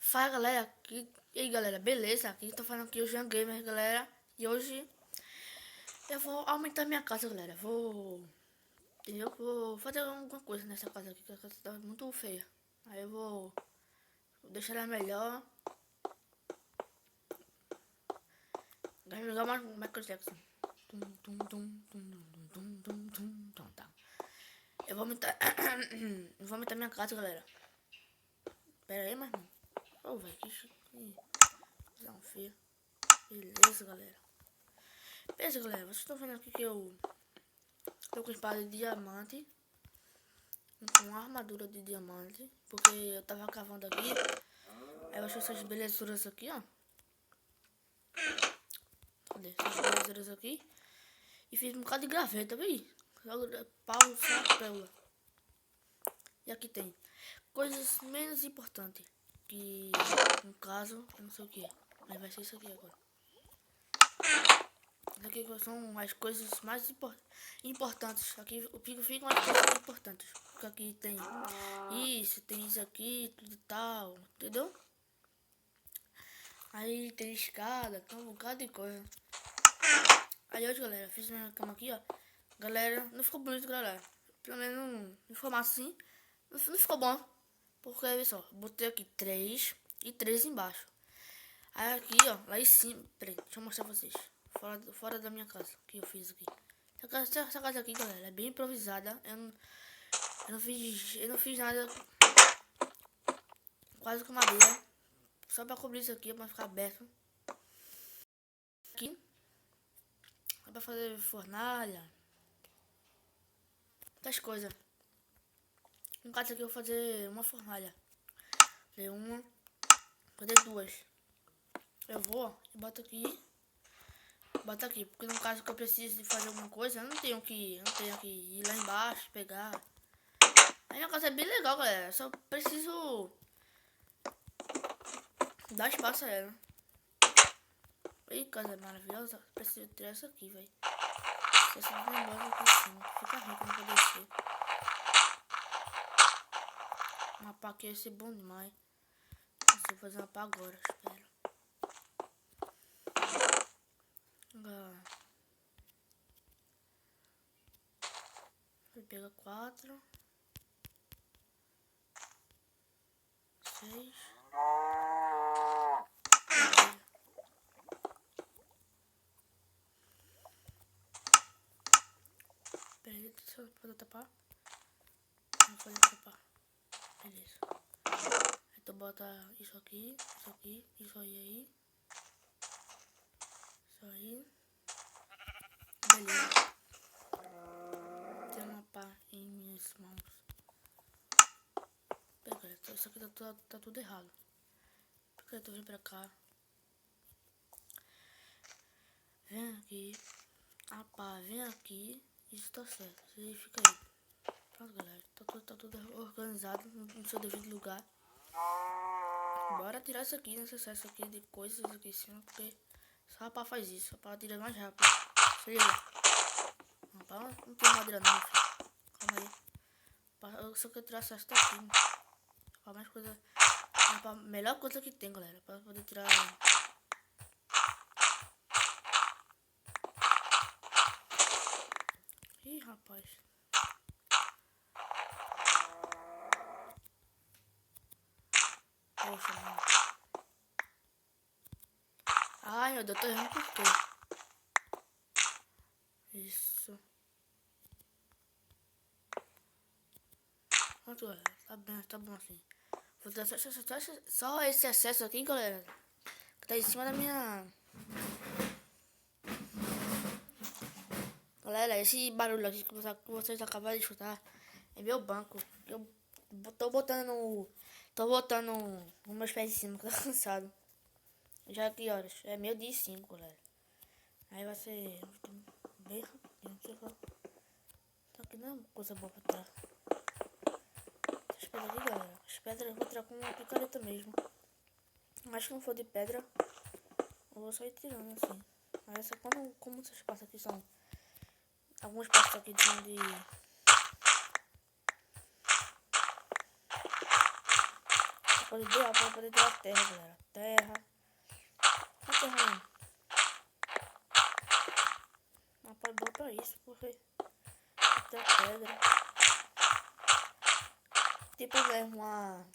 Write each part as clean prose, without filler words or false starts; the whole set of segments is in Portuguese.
Fala galera, e aí galera, beleza? Aqui tô falando aqui o Jean Gamer, galera. E hoje eu vou aumentar minha casa, galera. Vou fazer alguma coisa nessa casa aqui, que a casa tá muito feia. Aí eu vou deixar ela melhor. Vai jogar mais Michael Jackson. Tá. Eu vou aumentar. Eu vou aumentar minha casa, galera. Pera aí, meu irmão. Ô, velho, que visão feia. Beleza, galera. Beleza, galera. Vocês estão vendo aqui que eu tô com espada de diamante, com armadura de diamante, porque eu tava cavando aqui. Aí eu achei essas belezuras aqui, ó. Cadê? Essas belezuras aqui. E fiz um bocado de graveta, vem? Pau, chapéu. E aqui tem coisas menos importantes, que no caso, eu não sei o que é, mas vai ser isso aqui agora. Aqui são as coisas mais importantes. Aqui ficam as coisas importantes. Porque aqui tem isso aqui, tudo e tal, entendeu? Aí tem escada, tem um bocado de coisa. Aí hoje, galera, fiz minha cama aqui, ó. Galera, não ficou bonito, galera. Pelo menos não ficou massa assim. Não ficou bom. Porque, olha só, botei aqui 3 e 3 embaixo. Aí aqui, ó, lá em cima. Peraí, deixa eu mostrar pra vocês. Fora da minha casa, que eu fiz aqui. Essa casa aqui, galera, é bem improvisada. Eu não fiz nada. Quase com madeira. Só pra cobrir isso aqui, pra ficar aberto. Aqui. Só pra fazer fornalha. Outras coisas. No caso aqui eu vou fazer uma fornalha. Fazer uma. Fazer duas. Eu vou e boto aqui. Boto aqui. Porque no caso que eu preciso de fazer alguma coisa, eu não tenho que ir lá embaixo, pegar. Aí a casa é bem legal, galera. Só preciso dar espaço a ela. Ih, casa maravilhosa. Preciso tirar isso aqui, velho. Essa embora aqui em cima. Fica rico, não vou descer. Uma pá aqui ia ser bom demais. Vou fazer uma pá agora, espero. Vou pegar 4, 6. Peraí, deixa eu poder tapar. Vou fazer tapar. Beleza. Então bota isso aqui, isso aí. Isso aí. Beleza. Tem uma pá em minhas mãos. Pega, isso aqui tá tudo errado. Porque eu tô vindo pra cá. Vem aqui. A pá, vem aqui. Isso tá certo. Você fica aí. Pronto, galera. Tá tudo organizado no seu devido lugar. Bora tirar isso aqui, nesse excesso aqui de coisas aqui em cima, porque só a pá faz isso. A pá tira mais rápido. Se liga. Não, pá, não tem madeira não, filho. Calma aí. Eu só quero tirar essa daqui. Pá, mais coisa. A melhor coisa que tem, galera. Pra poder tirar. Ih, rapaz. Poxa, mano. Ai, meu Deus, tô errando por quê? Isso. Pronto, galera. Tá bom assim. Vou dar só esse excesso aqui, galera. Que tá em cima da minha. Galera, esse barulho aqui que vocês acabaram de escutar é meu banco. Eu tô botando os meus pés em cima, que eu tô cansado. Já que horas? É 12:05, galera. Aí vai ser bem rapidinho. Tá aqui não é coisa boa pra tirar. Essas pedras aqui, galera. As pedras eu vou tirar com uma picareta mesmo. Mas se não for de pedra, eu vou sair tirando assim. Aí essa, como esses passos aqui são. Alguns passos aqui são de. Coisa ideal pra poder ter a terra, galera. Terra. A terra mesmo. Mas pode botar isso, porque tem pedra. Tipo mesmo uma.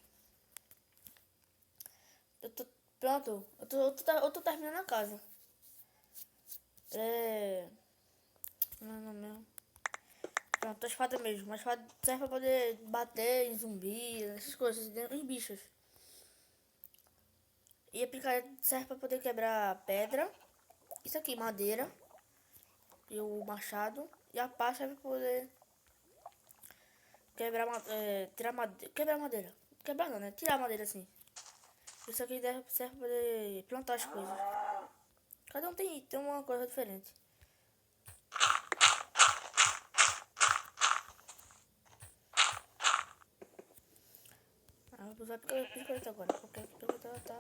Pronto, eu tô terminando a casa. Não é mesmo. Pronto, a espada mesmo. A espada serve pra poder bater em zumbis, essas coisas, em bichos. E a picareta serve pra poder quebrar pedra. Isso aqui, madeira. E o machado. E a pá serve pra poder tirar madeira. Quebrar madeira. Quebrar não, né? Tirar madeira assim. Isso aqui serve pra poder plantar as coisas. Cada um tem uma coisa diferente. Vou usar picareta agora, porque a picareta tá.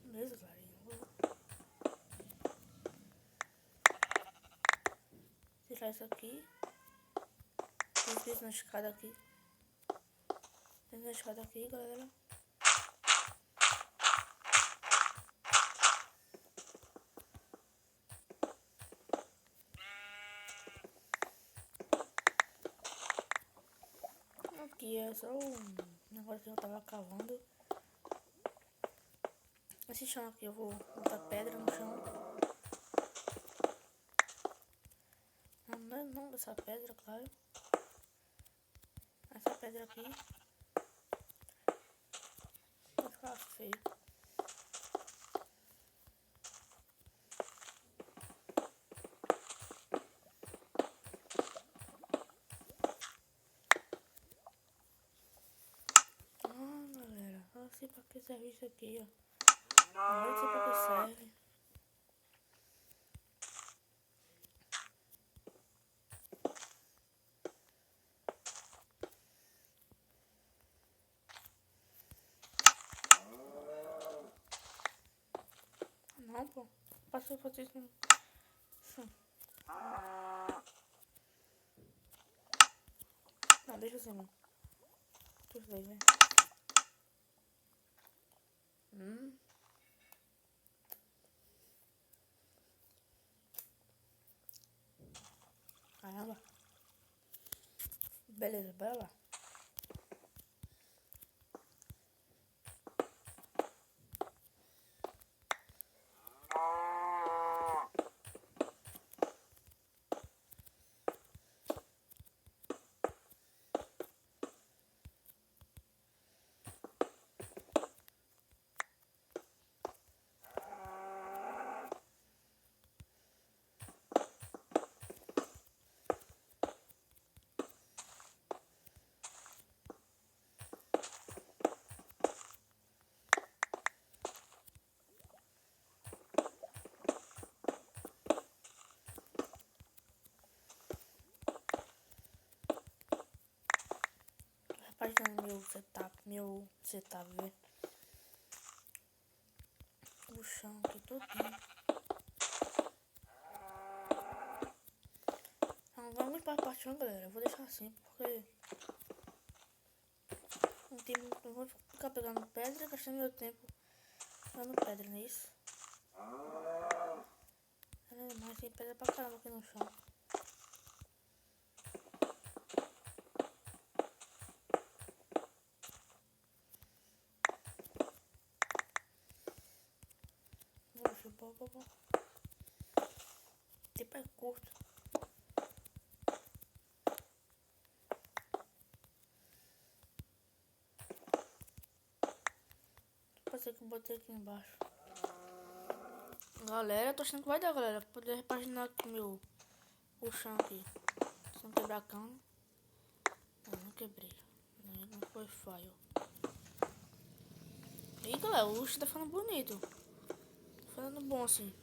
Beleza, galerinha. Vou tirar isso aqui. Tem isso na escada aqui. Tem na escada aqui, galera. Aqui é só um negócio que eu tava cavando. Esse chão aqui eu vou botar pedra no chão. Não dessa pedra, claro. Essa pedra aqui vai ficar feio. Galera, não sei pra que serve isso aqui, ó. Não sei pra que serve. Não, pô. Passou pra vocês não. Não, deixa assim, mano. Deixa eu ver, velho. Caramba. Beleza, bora lá. Repaginando meu setup, velho. O chão aqui todinho. Não vai muito pra parte não, galera. Eu vou deixar assim, porque não vou ficar pegando pedra, gastando meu tempo pegando pedra, não é isso? Mas tem pedra pra caramba aqui no chão. Bom. O tempo é curto. Pode ser que eu botei aqui embaixo. Galera, tô achando que vai dar, galera. Pra poder repaginar aqui o chão aqui. Se não quebrar a cama. Não quebrei. Não foi falho. E galera, o chão tá ficando bonito. Tá ficando bom assim.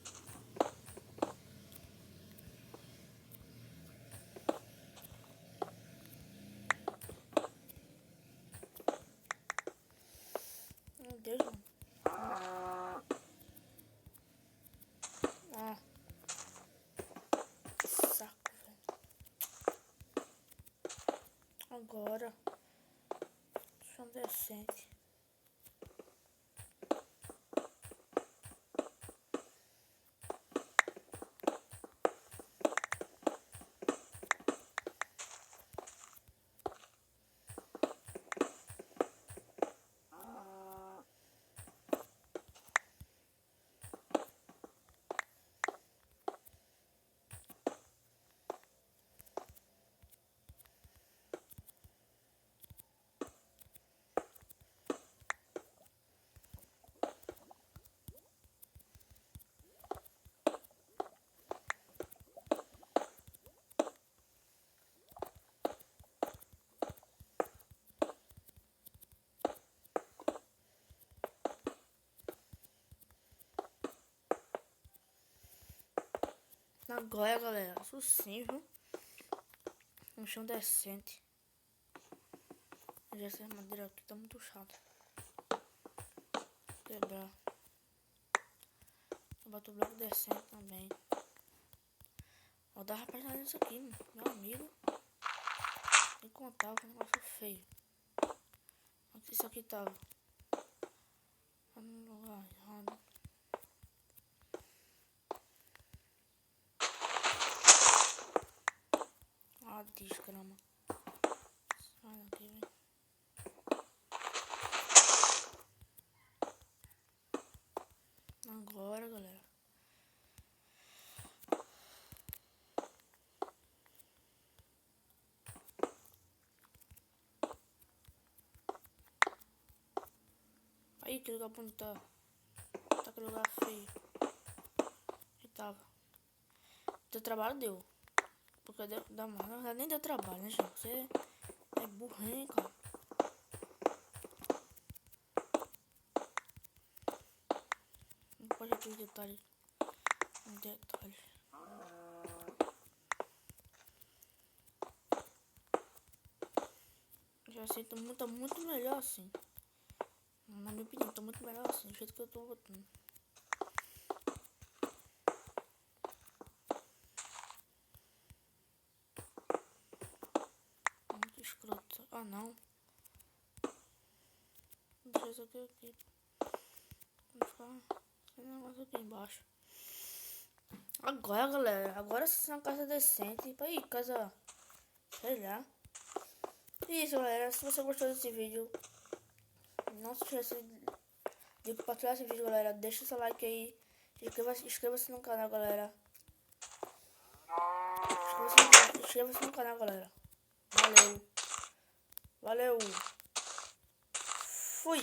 Meu Deus, mano. decente. Agora, galera, isso sim, viu? Um chão decente. Já essa madeira aqui tá muito chata. Quebrar. Eu boto o bloco decente também. Ó, dá rapaz nisso aqui, mano. Meu amigo. Tem que contar que é um negócio feio. Isso aqui tava no lugar errado. Ah, desgrama. Sai daqui, velho. Agora, galera. Aí, que lugar bonito tá. Tá que lugar feio. Que tava. Teu trabalho deu. Porque deu, dá mais. Na verdade, nem deu trabalho, né, gente? Você é burrinho, cara. Não pode ter detalhes. Detalhes. Já sei, tá muito melhor assim. Na minha opinião, tá muito melhor assim, do jeito que eu tô botando. Muito escroto. Ah, não. Vou deixar isso aqui. Vou ficar esse negócio aqui embaixo. Agora, galera. Agora sim é uma casa decente. Aí, casa... sei lá. E isso, galera. Se você gostou desse vídeo, não se esqueça de compartilhar esse vídeo, galera. Deixa seu like aí. Inscreva-se no canal, galera. Inscreva-se no canal, galera. Valeu. Valeu. Fui.